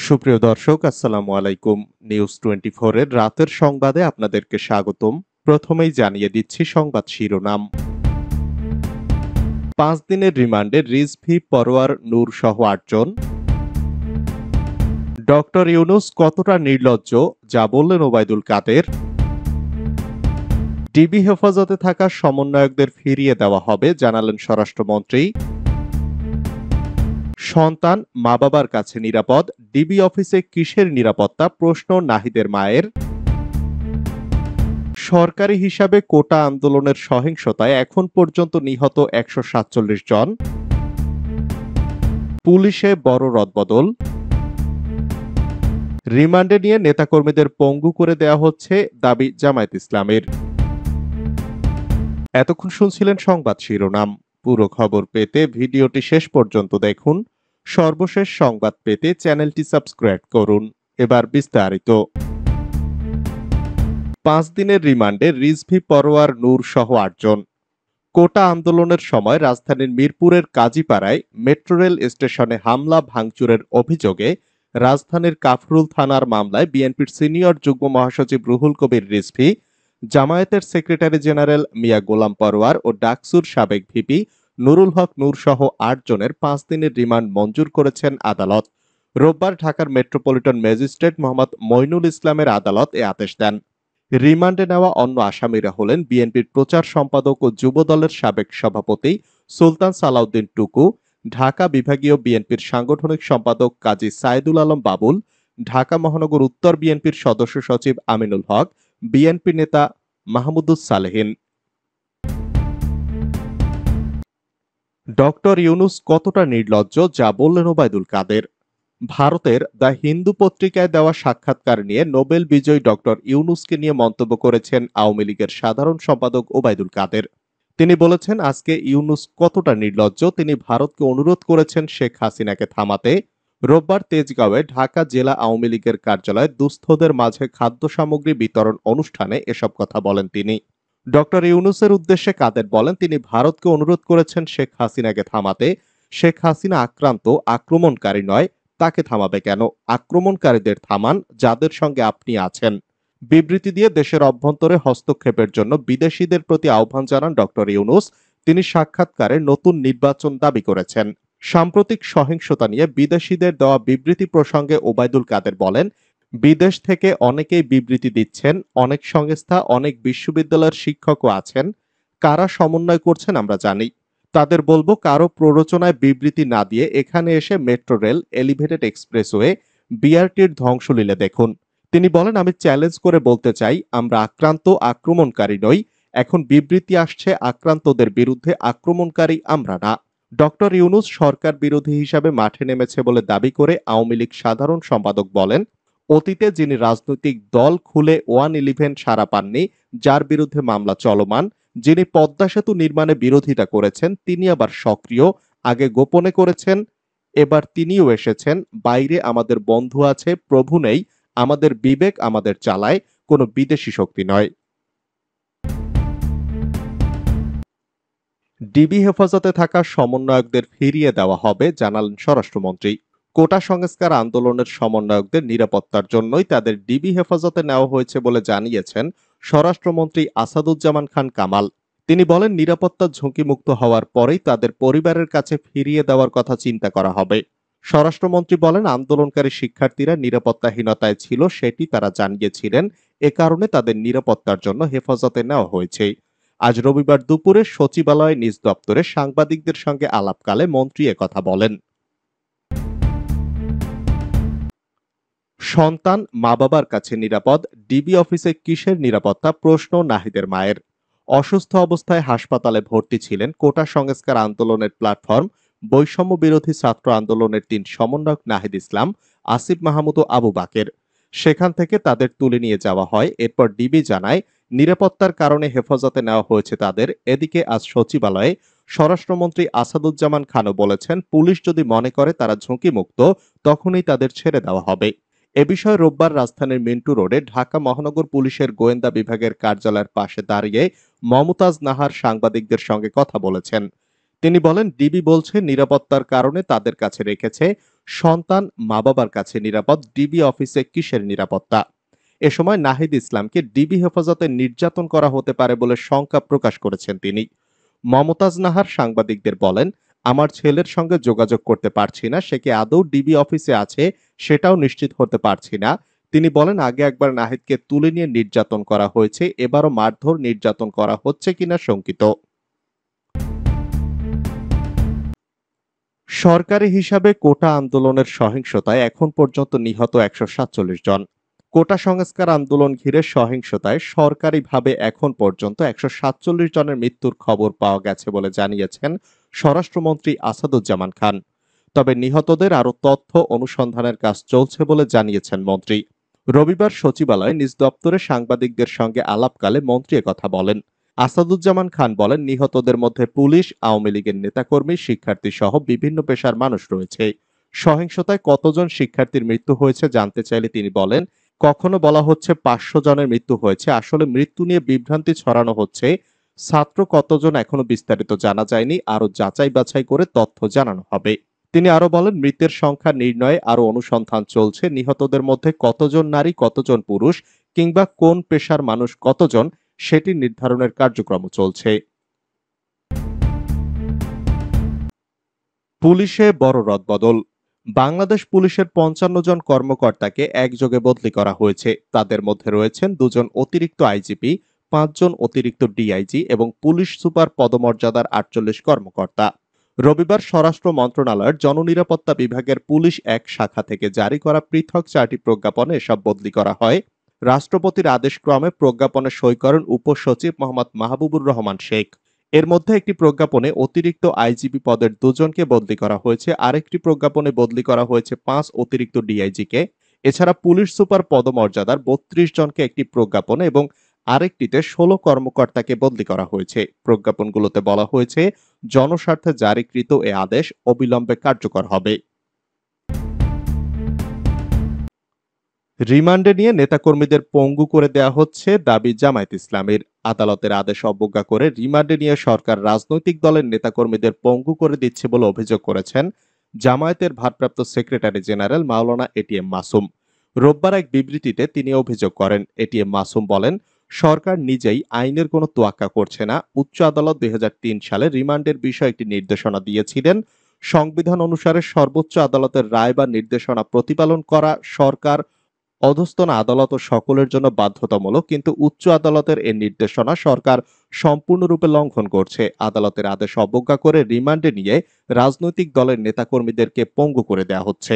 সুপ্রিয় দর্শক, আসসালামু আলাইকুম। নিউজ 24 এর রাতের সংবাদে আপনাদেরকে স্বাগতম। প্রথমেই জানিয়ে দিচ্ছি সংবাদ শিরোনাম। 5 দিনের রিমান্ডে রিজভী, পরোয়ার, নূর সহ 8 জন। ডক্টর ইউনূস কতটা নির্লজ্জ, যা বললেন ওবায়দুল কাদের। ডিবি হেফাজতে থাকা সমন্বয়কদের ফিরিয়ে দেওয়া হবে, জানালেন স্বরাষ্ট্রমন্ত্রী। সন্তান মা বাবার কাছে নিরাপদ, ডিবি অফিসে কিসের নিরাপত্তা, প্রশ্ন নাহিদের মায়ের। সরকারি হিসাবে কোটা আন্দোলনের সহিংসতায় এখন পর্যন্ত নিহত 147 জন। পুলিশে বড় রদবদল। রিমান্ডে নিয়ে নেতাকর্মীদের পঙ্গু করে দেয়া হচ্ছে, দাবি জামায়াত ইসলামের। এতক্ষণ শুনছিলেন সংবাদ শিরোনাম। পুরো খবর পেতে ভিডিওটি শেষ পর্যন্ত দেখুন। সর্বশেষ সংবাদ পেতে চ্যানেলটি সাবস্ক্রাইব করুন। এবার বিস্তারিত। 5 দিনের রিমান্ডে রিজভী, পরোয়ার, নূর সহ 8 জন। কোটা আন্দোলনের সময় রাজধানীর মিরপুরের কাজীপাড়ায় মেট্রো রেল স্টেশনে হামলা ভাঙচুরের অভিযোগে রাজধানীর কাফরুল থানার মামলায় বিএনপির সিনিয়র যুগ্ম মহাসচিব রুহুল কবির রিজভী, জামায়াতের সেক্রেটারি জেনারেল মিয়া গোলাম পরোয়ার ও ডাকসুর সাবেক ভিপি নুরুল হক নূর সহ 8 জনের 5 দিনের রিমান্ড মঞ্জুর করেছেন আদালত। রোববার ঢাকার মেট্রোপলিটন ম্যাজিস্ট্রেট মোহাম্মদ মইনুল ইসলামের আদালত এ আদেশ দেন। রিমান্ডে নেওয়া অন্য আসামিরা হলেন বিএনপির প্রচার সম্পাদক ও যুবদলের সাবেক সভাপতি সুলতান সালাউদ্দিন টুকু, ঢাকা বিভাগীয় বিএনপির সাংগঠনিক সম্পাদক কাজী সাইদুল আলম বাবুল, ঢাকা মহানগর উত্তর বিএনপির সদস্য সচিব আমিনুল হক, বিএনপি নেতা মাহমুদুস সালেহীন। ডক্টর ইউনূস কতটা নির্লজ্জ, যা বললেন ওবায়দুল কাদের। ভারতের দ্য হিন্দু পত্রিকায় দেওয়া সাক্ষাৎকার নিয়ে নোবেল বিজয়ী ডক্টর ইউনূসকে নিয়ে মন্তব্য করেছেন আওয়ামী লীগের সাধারণ সম্পাদক ওবায়দুল কাদের। তিনি বলেছেন, আজকে ইউনূস কতটা নির্লজ্জ। তিনি ভারতকে অনুরোধ করেছেন শেখ হাসিনাকে থামাতে। রোববার তেজগাঁওয়ে ঢাকা জেলা আওয়ামী লীগের কার্যালয়ে দুস্থদের মাঝে খাদ্য সামগ্রী বিতরণ অনুষ্ঠানে এসব কথা বলেন তিনি। ডক্টর ইউনূসের উদ্দেশ্যে কাদের বলেন, তিনি ভারতকে অনুরোধ করেছেন শেখ হাসিনাকে থামাতে। শেখ হাসিনা আক্রান্ত, আক্রমণকারী নয়। তাকে থামাবে কেন? আক্রমণকারীদের থামান, যাদের সঙ্গে আপনি আছেন। বিবৃতি দিয়ে দেশের অভ্যন্তরে হস্তক্ষেপের জন্য বিদেশিদের প্রতি আহ্বান জানান ডক্টর ইউনূস। তিনি সাক্ষাৎকারে নতুন নির্বাচন দাবি করেছেন। সাম্প্রতিক সহিংসতা নিয়ে বিদেশিদের দেওয়া বিবৃতি প্রসঙ্গে ওবায়দুল কাদের বলেন, বিদেশ থেকে অনেকেই বিবৃতি দিচ্ছেন, অনেক সংস্থা, অনেক বিশ্ববিদ্যালয়ের শিক্ষকও আছেন। কারা সমন্বয় করছেন আমরা জানি। তাদের বলবো, কারো প্ররোচনায় বিবৃতি না দিয়ে এখানে এসে মেট্রো রেল, এলিভেটেড এক্সপ্রেসওয়ে, বিআরটির ধ্বংসলীলা দেখুন। তিনি বলেন, আমি চ্যালেঞ্জ করে বলতে চাই, আমরা আক্রান্ত, আক্রমণকারী নই। এখন বিবৃতি আসছে আক্রান্তদের বিরুদ্ধে, আক্রমণকারী আমরা না। ডক্টর ইউনূস সরকার বিরোধী হিসাবে মাঠে নেমেছে বলে দাবি করে আওয়ামী লীগ সাধারণ সম্পাদক বলেন, অতীতে যিনি রাজনৈতিক দল খুলে 111 সাড়া পাননি, যার বিরুদ্ধে মামলা চলমান, যিনি পদ্মা সেতু নির্মাণে বিরোধিতা করেছেন, তিনি আবার সক্রিয়, আগে গোপনে করেছেন, এবার তিনিও এসেছেন। বাইরে আমাদের বন্ধু আছে, প্রভু নেই। আমাদের বিবেক আমাদের চালায়, কোনো বিদেশি শক্তি নয়। ডিবি হেফাজতে থাকা সমন্বয়কদের ফিরিয়ে দেওয়া হবে, জানালেন স্বরাষ্ট্রমন্ত্রী। কোটা সংস্কার আন্দোলনের সমন্বয়কদের নিরাপত্তার জন্যই তাদের ডিবি হেফাজতে নেওয়া হয়েছে বলে জানিয়েছেন স্বরাষ্ট্রমন্ত্রী আসাদুজ্জামান খান কামাল। তিনি বলেন, নিরাপত্তা ঝুঁকিমুক্ত হওয়ার পরেই তাদের পরিবারের কাছে ফিরিয়ে দেওয়ার কথা চিন্তা করা হবে। স্বরাষ্ট্রমন্ত্রী বলেন, আন্দোলনকারী শিক্ষার্থীরা নিরাপত্তাহীনতায় ছিল, সেটি তারা জানিয়েছিলেন। এ কারণে তাদের নিরাপত্তার জন্য হেফাজতে নেওয়া হয়েছে। আজ রবিবার দুপুরে সচিবালয়ে নিজ দপ্তরে সাংবাদিকদের সঙ্গে আলাপকালে মন্ত্রী একথা বলেন। সন্তান মা বাবার কাছে নিরাপদ, ডিবি অফিসে কিসের নিরাপত্তা, প্রশ্ন নাহিদের মায়ের। অসুস্থ অবস্থায় হাসপাতালে ভর্তি ছিলেন কোটা সংস্কার আন্দোলনের প্ল্যাটফর্ম বৈষম্য বিরোধী ছাত্র আন্দোলনের 3 সমন্বয়ক নাহিদ ইসলাম, আসিফ মাহমুদ ও আবু বাকের। সেখান থেকে তাদের তুলে নিয়ে যাওয়া হয়। এরপর ডিবি জানায়, নিরাপত্তার কারণে হেফাজতে নেওয়া হয়েছে তাদের। এদিকে আজ সচিবালয়ে স্বরাষ্ট্রমন্ত্রী আসাদুজ্জামান খানও বলেছেন, পুলিশ যদি মনে করে তারা ঝুঁকিমুক্ত, তখনই তাদের ছেড়ে দেওয়া হবে। এ বিষয়ে রোববার রাজধানীর মিন্টু রোডে ঢাকা মহানগর পুলিশের গোয়েন্দা বিভাগের কার্যালয়ের পাশে দাঁড়িয়ে মমতাজ নাহার সাংবাদিকদের সঙ্গে কথা বলেছেন। তিনি বলেন, ডিবি বলছে নিরাপত্তার কারণে তাদের কাছে রেখেছে। সন্তান মা বাবার কাছে নিরাপদ, ডিবি অফিসে কিসের নিরাপত্তা? এ সময় নাহিদ ইসলামকে ডিবি হেফাজতে নির্যাতন করা হতে পারে বলে শঙ্কা প্রকাশ করেছেন তিনি। মমতাজ নাহার সাংবাদিকদের বলেন, আমার ছেলের সঙ্গে যোগাযোগ করতে পারছি না, সে কি আদৌ ডিবি অফিসে আছে সেটাও নিশ্চিত হতে পারছি না। তিনি বলেন, আগে একবার নাহিদকে তুলে নিয়ে নির্যাতন করা হয়েছে, এবারও মারধর নির্যাতন করা হচ্ছে কিনা শঙ্কিত। সরকারি হিসাবে কোটা আন্দোলনের সহিংসতায় এখন পর্যন্ত নিহত 147 জন। কোটা সংস্কার আন্দোলন ঘিরে সহিংসতায় সরকারিভাবে এখন পর্যন্ত 147 জনের মৃত্যুর খবর পাওয়া গেছে বলে জানিয়েছেন স্বরাষ্ট্রমন্ত্রী আসাদুজ্জামান খান। তবে নিহতদের আরো তথ্য অনুসন্ধানের কাজ চলছে বলে জানিয়েছেন মন্ত্রী। রবিবার সচিবালয়ে নিজ দপ্তরে সাংবাদিকদের সঙ্গে আলাপকালে মন্ত্রী একথা বলেন। আসাদুজ্জামান খান বলেন, নিহতদের মধ্যে পুলিশ, আওয়ামী লীগের নেতাকর্মী, শিক্ষার্থী সহ বিভিন্ন পেশার মানুষ রয়েছে। সহিংসতায় কতজন শিক্ষার্থীর মৃত্যু হয়েছে জানতে চাইলে তিনি বলেন, কখনো বলা হচ্ছে 500 জনের মৃত্যু হয়েছে, আসলে মৃত্যু নিয়ে বিভ্রান্তি ছড়ানো হচ্ছে। ছাত্র কতজন এখনো বিস্তারিত জানা যায়নি, আরো যাচাই বাছাই করে তথ্য জানানো হবে। তিনি আরো বলেন, মৃতের সংখ্যা নির্ণয়ে আরো অনুসন্ধান চলছে। নিহতদের মধ্যে কতজন নারী, কতজন পুরুষ কিংবা কোন পেশার মানুষ কতজন সেটি নির্ধারণের কার্যক্রম চলছে। পুলিশে বড় রদবদল। বাংলাদেশ পুলিশের 55 জন কর্মকর্তাকে একযোগে বদলি করা হয়েছে। তাদের মধ্যে রয়েছেন 2 জন অতিরিক্ত আইজিপি, 5 জন অতিরিক্ত ডিআইজি এবং পুলিশ সুপার পদমর্যাদার 48 কর্মকর্তা। রবিবার স্বরাষ্ট্র মন্ত্রণালয়ের জননিরাপত্তা বিভাগের পুলিশ এক শাখা থেকে জারি করা পৃথক 4টি প্রজ্ঞাপনে এসব বদলি করা হয়। রাষ্ট্রপতির আদেশক্রমে প্রজ্ঞাপনে সই করেন উপসচিব মোহাম্মদ মাহবুবুর রহমান শেখ। এর মধ্যে একটি প্রজ্ঞাপনে অতিরিক্ত আইজিপি পদের 2 জনকে বদলি করা হয়েছে, আরেকটি প্রজ্ঞাপনে বদলি করা হয়েছে 5 অতিরিক্ত ডিআইজিকে। এছাড়া পুলিশ সুপার পদমর্যাদার 32 জনকে একটি প্রজ্ঞাপনে এবং আরেকটিতে 16 কর্মকর্তাকে বদলি করা হয়েছে। প্রজ্ঞাপনগুলোতে বলা হয়েছে, জনস্বার্থে জারিকৃত এ আদেশ অবিলম্বে কার্যকর হবে। রিমান্ডে নিয়ে নেতাকর্মীদের পঙ্গু করে দেয়া হচ্ছে, দাবি জামায়াত ইসলামীর। আদালতের আদেশ অবজ্ঞা করে রিমান্ডে নিয়ে সরকার রাজনৈতিক দলের নেতাকর্মীদের পঙ্গু করে দিচ্ছে বলে অভিযোগ করেছেন জামায়াতের ভারপ্রাপ্ত সেক্রেটারি জেনারেল মাওলানা এটিএম মাসুম। রোববার এক বিবৃতিতে তিনি অভিযোগ করেন। এটিএম মাসুম বলেন, সরকার নিজেই আইনের কোনো তোয়াক্কা করছে না। উচ্চ আদালত 2003 সালে রিমান্ডের বিষয়ে একটি নির্দেশনা দিয়েছিলেন। সংবিধান অনুসারে সর্বোচ্চ আদালতের রায় বা নির্দেশনা প্রতিপালন করা সরকার, অধস্তন আদালত ও সকলের জন্য বাধ্যতামূলক, কিন্তু উচ্চ আদালতের এ নির্দেশনা সরকার সম্পূর্ণরূপে লঙ্ঘন করছে। আদালতের আদেশ অবজ্ঞা করে রিমান্ডে নিয়ে রাজনৈতিক দলের নেতাকর্মীদেরকে পঙ্গু করে দেয়া হচ্ছে।